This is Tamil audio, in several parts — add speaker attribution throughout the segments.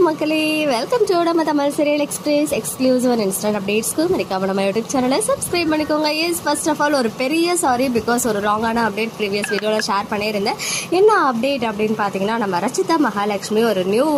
Speaker 1: மக்களே, வெல்கம் டு நம்ம Tamil serial express exclusive and instant அப்டேட்ஸ்க்கு மறக்காம நம்ம யூடியூப் சேனலை சப்ஸ்கிரைப் பண்ணிக்கோங்க. எஸ், ஃபர்ஸ்ட் ஆஃப் ஆல் ஒரு பெரிய சாரி, பிகாஸ் ஒரு ராங்கான அப்டேட் ப்ரீவியஸ் வீடியோவில் ஷேர் பண்ணியிருந்தேன். என்ன அப்டேட் அப்படின்னு பார்த்தீங்கன்னா, நம்ம ரச்சிதா மகாலட்சுமி ஒரு நியூ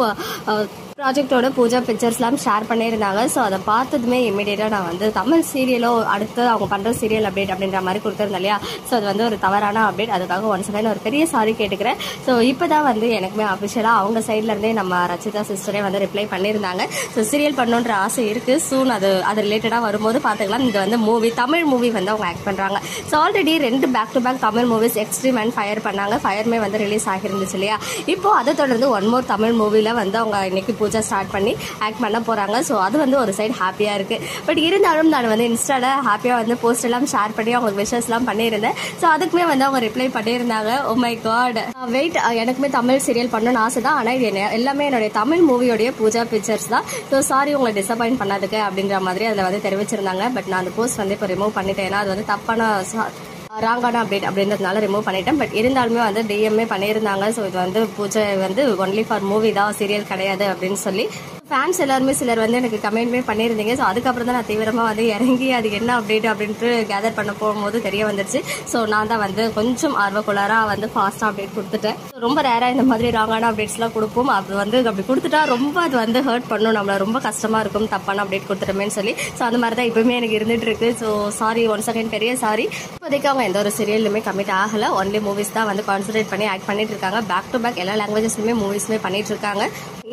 Speaker 1: ப்ராஜெக்டோட பூஜா பிக்சர்ஸ்லாம் ஷேர் பண்ணியிருந்தாங்க. ஸோ அதை பார்த்ததுமே இமீடியட்டாக நான் வந்து தமிழ் சீரியலோ அடுத்து அவங்க பண்ணுற சீரியல் அப்டேட் அப்படின்ற மாதிரி கொடுத்துருந்தேன் இல்லையா. ஸோ அது வந்து ஒரு தவறான அப்டேட். அதுக்காக ஒன்ஸ் அகைன் ஒரு பெரிய சாரி கேட்டுக்கிறேன். ஸோ இப்போ தான் வந்து எனக்குமே அஃபிஷியலாக அவங்க சைட்லேருந்தே நம்ம ரச்சிதா சிஸ்டரே வந்து ரிப்ளை பண்ணியிருந்தாங்க. ஸோ சீரியல் பண்ணணுன்ற ஆசை இருக்குது. சூன் அது ரிலேட்டடாக வரும்போது பார்த்துக்கலாம். இது வந்து தமிழ் மூவி வந்து அவங்க ஆக்ட் பண்ணுறாங்க. So already 2 back to back Tamil movies extreme and fire பண்ணாங்க. ஃபயருமே வந்து ரிலீஸ் ஆகிருந்துச்சு இல்லையா. இப்போ அதை தொடர்ந்து ஒன் மோர் தமிழ் மூவியில் வந்து அவங்க இன்னைக்கு பூஜா ஸ்டார்ட் பண்ணி ஆக்ட் பண்ண போறாங்க. ஸோ அது வந்து ஒரு சைடு ஹாப்பியா இருக்கு. பட் இருந்தாலும் நான் வந்து இன்ஸ்டால ஹாப்பியா வந்து போஸ்ட் எல்லாம் ஷேர் பண்ணி அவங்களுக்கு விஷஸ் எல்லாம் பண்ணியிருந்தேன். ஸோ அதுக்குமே வந்து அவங்க ரிப்ளை பண்ணியிருந்தாங்க. ஓ மை காட், வெயிட், எனக்குமே தமிழ் சீரியல் பண்ணணும்னு ஆசை தான். ஆனால் இது எல்லாமே என்னுடைய தமிழ் மூவியோடைய பூஜா பிக்சர்ஸ் தான். ஸோ சாரி உங்களை டிசப்பாயிண்ட் பண்ணதுக்கு அப்படின்ற மாதிரி அதில் வந்து தெரிவிச்சிருந்தாங்க. பட் நான் அந்த போஸ்ட் வந்து இப்போ ரிமூவ் பண்ணிட்டேன். ஏன்னா அது வந்து தப்பான ராங்கான அப்டேட் அப்படின்றதுனால ரிமூவ் பண்ணிட்டேன். பட் இருந்தாலுமே வந்து டிஎம்ஏ பண்ணியிருந்தாங்க. ஸோ இது வந்து பூஜை வந்து ஒன்லி ஃபார் மூவி தான், சீரியல் கிடையாது அப்படின்னு சொல்லி ஃபேன்ஸ் எல்லாருமே சிலர் வந்து எனக்கு கமெண்ட்மே பண்ணியிருந்தீங்க. ஸோ அதுக்கப்புறம் தான் நான் தீவிரமாக வந்து இறங்கி அது என்ன அப்டேட் அப்படின்ட்டு கேதர் பண்ண போகும்போது தெரிய வந்துருச்சு. ஸோ நான் தான் வந்து கொஞ்சம் ஆர்வக்குள்ளாராக வந்து ஃபாஸ்ட்டாக அப்டேட் கொடுத்துட்டேன். ஸோ ரொம்ப ரேராக இந்த மாதிரி ராங்கான அப்டேட்ஸ்லாம் கொடுப்போம். அது வந்து அப்படி கொடுத்துட்டா ரொம்ப அது வந்து ஹர்ட் பண்ணும், நம்மளை ரொம்ப கஷ்டமாக இருக்கும் தப்பான அப்டேட் கொடுத்துட்டோமேன்னு சொல்லி. ஸோ அந்த மாதிரி தான் இப்போவுமே எனக்கு இருந்துட்டு இருக்கு. ஸோ சாரி, ஒன்ஸ் அகைன் பெரிய சாரி. இப்போதைக்கு அவங்க எந்த ஒரு சீரியலுமே கமிட் ஆகலை. ஒன்லி மூவிஸ் தான் வந்து கான்சன்ட்ரேட் பண்ணி ஆக்ட் பண்ணிட்டு இருக்காங்க. பேக் டு பேக் எல்லா லாங்குவேஜஸ்லுமே மூவிஸ்மே பண்ணிட்டு இருக்காங்க.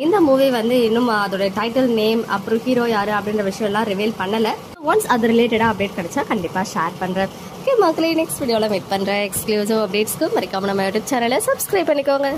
Speaker 1: இந்த மூவி வந்து இன்னும் அதோட டைட்டில் நேம் அப்புறம் ஹீரோ யாரு அப்படின்ற விஷயம் எல்லாம் ரிவீல் பண்ணல. ஒன்ஸ் அது ரிலேட்டடா அப்டேட் கிடைச்சா கண்டிப்பா ஷேர் பண்றேன். ஓகே மக்களே, நெக்ஸ்ட் வீடியோல மீட் பண்றேன். எக்ஸ்க்ளூசிவ் அப்டேட்ஸ்க்கு மறக்காம நம்ம யூடியூப் சேனலை சப்ஸ்கிரைப் பண்ணிக்கோங்க.